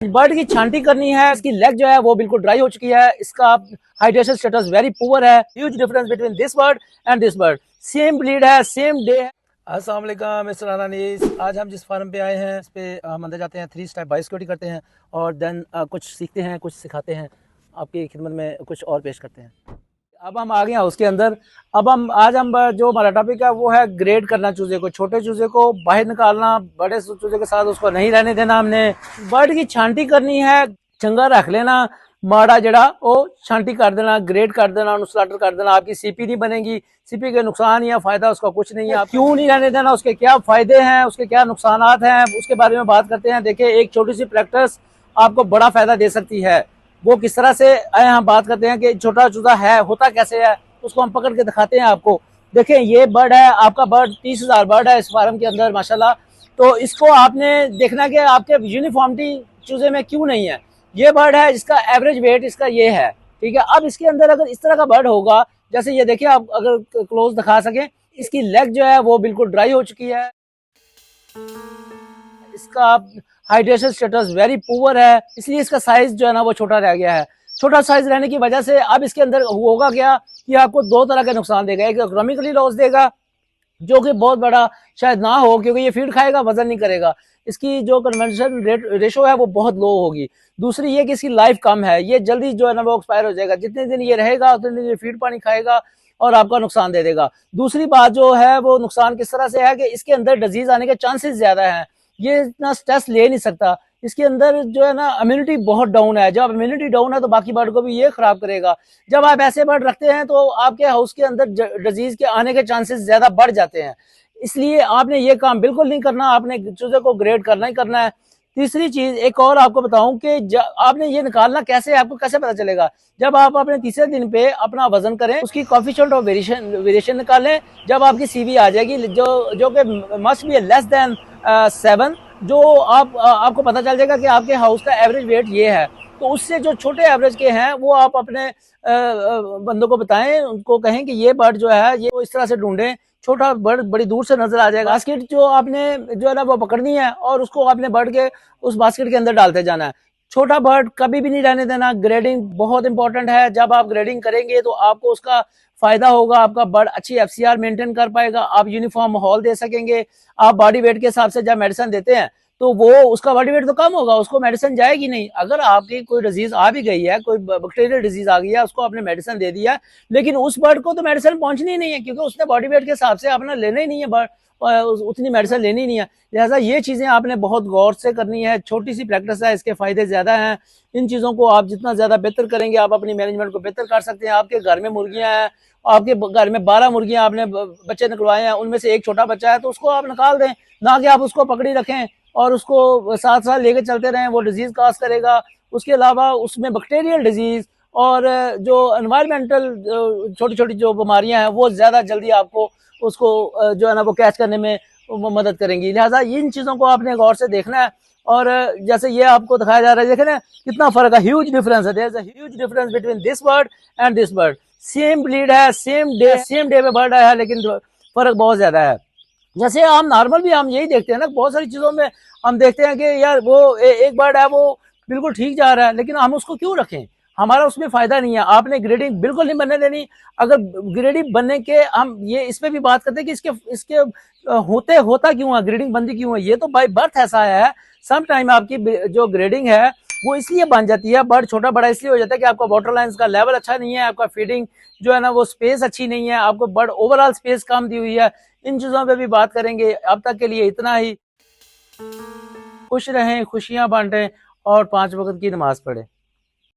Bird की छांटी करनी है, इसकी लेग जो है वो बिल्कुल ड्राई हो चुकी है, इसका हाइड्रेशन स्टेटस वेरी पुअर है। Huge difference between this bird and this bird. Same breed है, सेम डे है। अस्सलाम वालेकुम, मिस्टर अनानीस। आज हम जिस फार्म पे आए हैं इस पे हम अंदर जाते हैं, 3 स्टेप बायोसिक्योरिटी करते हैं और देन कुछ सीखते हैं, कुछ सिखाते हैं, आपकी खिदमत में कुछ और पेश करते हैं। अब हम आ गए हैं उसके अंदर। अब आज हम जो हमारा टॉपिक है वो है ग्रेड करना चूजे को। छोटे चूजे को बाहर निकालना, बड़े चूजे के साथ उसको नहीं रहने देना हमने। बर्ड की छांटी करनी है, चंगा रख लेना, माड़ा जड़ा वो छांटी कर देना, ग्रेड कर देना, स्लाटर कर देना। आपकी सीपी नहीं बनेगी, सीपी के नुकसान या फायदा उसका कुछ नहीं है। आप क्यों नहीं रहने देना, उसके क्या फायदे हैं, उसके क्या नुकसान हैं, उसके बारे में बात करते हैं। देखिए, एक छोटी सी प्रैक्टिस आपको बड़ा फायदा दे सकती है। वो किस तरह से हम बात करते हैं कि छोटा चूजा है, होता कैसे है, उसको हम पकड़ के दिखाते हैं आपको। देखें, ये बर्ड है, आपका बर्ड 30,000 बर्ड है इस फार्म के अंदर माशाल्लाह। तो इसको आपने देखना कि आपके यूनिफॉर्मिटी चूजे में क्यों नहीं है। ये बर्ड है जिसका एवरेज वेट इसका ये है, ठीक है। अब इसके अंदर अगर इस तरह का बर्ड होगा, जैसे ये देखिए, आप अगर क्लोज दिखा सकें, इसकी लेग जो है वो बिल्कुल ड्राई हो चुकी है, इसका हाइड्रेशन स्टेटस वेरी पुअर है, इसलिए इसका साइज जो है ना वो छोटा रह गया है। छोटा साइज रहने की वजह से अब इसके अंदर होगा क्या कि आपको 2 तरह के नुकसान देगा। एक इकोनॉमिकली लॉस देगा, जो कि बहुत बड़ा शायद ना हो, क्योंकि ये फीड खाएगा, वजन नहीं करेगा, इसकी जो कन्वेंशन रेशो है वो बहुत लो होगी। दूसरी ये कि इसकी लाइफ कम है, ये जल्दी जो है ना वो एक्सपायर हो जाएगा। जितने दिन ये रहेगा उतने दिन ये फीड पानी खाएगा और आपका नुकसान दे देगा। दूसरी बात जो है वो नुकसान किस तरह से है कि इसके अंदर डिजीज आने के चांसेस ज्यादा हैं, ये इतना स्ट्रेस ले नहीं सकता। इसके अंदर जो है ना इम्यूनिटी बहुत डाउन है। जब इम्यूनिटी डाउन है तो बाकी बर्ड को भी ये खराब करेगा। जब आप ऐसे बर्ड रखते हैं तो आपके हाउस के अंदर डिजीज के आने के चांसेस ज्यादा बढ़ जाते हैं। इसलिए आपने ये काम बिल्कुल नहीं करना, आपने चूजे को ग्रेड करना ही करना है। तीसरी चीज एक और आपको बताऊं कि आपने ये निकालना कैसे, आपको कैसे पता चलेगा। जब आप अपने तीसरे दिन पे अपना वजन करें, उसकी कोएफिशिएंट ऑफ वेरिएशन निकालें। जब आपकी सीवी आ जाएगी जो कि मस्ट बी लेस देन 7, जो आपको पता चल जाएगा कि आपके हाउस का एवरेज वेट ये है। तो उससे जो छोटे एवरेज के हैं वो आप अपने बंदों को बताएं, उनको कहें कि ये बर्ड जो है ये इस तरह से ढूंढें। छोटा बर्ड बड़ी दूर से नजर आ जाएगा। बास्केट जो आपने जो है ना वो पकड़नी है और उसको आपने बर्ड के उस बास्केट के अंदर डालते जाना है। छोटा बर्ड कभी भी नहीं रहने देना। ग्रेडिंग बहुत इंपॉर्टेंट है। जब आप ग्रेडिंग करेंगे तो आपको उसका फायदा होगा, आपका बर्ड अच्छी एफसीआर मेंटेन कर पाएगा, आप यूनिफॉर्म माहौल दे सकेंगे। आप बॉडी वेट के हिसाब से जब मेडिसिन देते हैं तो वो उसका बॉडी वेट तो कम होगा, उसको मेडिसिन जाएगी नहीं। अगर आपकी कोई डिजीज आ भी गई है, कोई बैक्टीरियल डिजीज आ गई है, उसको आपने मेडिसिन दे दिया, लेकिन उस बर्ड को तो मेडिसिन पहुंचनी नहीं है, क्योंकि उसने बॉडी वेट के हिसाब से अपना लेना ही नहीं है बर्ड, उतनी मेडिसिन लेनी नहीं है। लिहाजा ये चीजें आपने बहुत गौर से करनी है। छोटी सी प्रैक्टिस है, इसके फायदे ज्यादा हैं। इन चीजों को आप जितना ज्यादा बेहतर करेंगे, आप अपनी मैनेजमेंट को बेहतर कर सकते हैं। आपके घर में मुर्गियां हैं, आपके घर में 12 मुर्गियां आपने बच्चे निकलवाए हैं, उनमें से एक छोटा बच्चा है तो उसको आप निकाल दें, ना कि आप उसको पकड़ी रखें और उसको साथ साथ लेके चलते रहें। वो डिजीज काज करेगा। उसके अलावा उसमें बैक्टीरियल डिजीज और जो एनवायरमेंटल छोटी छोटी जो बीमारियां हैं वो ज्यादा जल्दी आपको उसको जो है ना वो कैच करने में मदद करेंगी। लिहाजा इन चीजों को आपने गौर से देखना है। और जैसे ये आपको दिखाया जा रहा है, देखें ना कितना फर्क है, ह्यूज डिफरेंस है। There is a huge difference between this bird and this bird. Same breed है, सेम डे पे बर्ड है, लेकिन फर्क बहुत ज्यादा है। जैसे हम नॉर्मल भी हम यही देखते हैं ना, बहुत सारी चीजों में हम देखते हैं कि यार वो एक बर्ड है वो बिल्कुल ठीक जा रहा है, लेकिन हम उसको क्यों रखें, हमारा उसमें फायदा नहीं है। आपने ग्रेडिंग बिल्कुल नहीं बनने देनी। अगर ग्रेडिंग बनने के हम ये इस पे भी बात करते हैं कि इसके इसके होता क्यों है, ग्रेडिंग बनती क्यों है। ये तो बाय बर्थ ऐसा है। सम टाइम आपकी जो ग्रेडिंग है वो इसलिए बन जाती है, बर्ड छोटा बड़ा इसलिए हो जाता है कि आपका वाटर लाइन्स का लेवल अच्छा नहीं है, आपका फीडिंग जो है ना वो स्पेस अच्छी नहीं है, आपको बर्ड ओवरऑल स्पेस कम दी हुई है। इन चीजों पे भी बात करेंगे। अब तक के लिए इतना ही। खुश रहें, खुशियां बांटें और 5 वक्त की नमाज पढ़ें।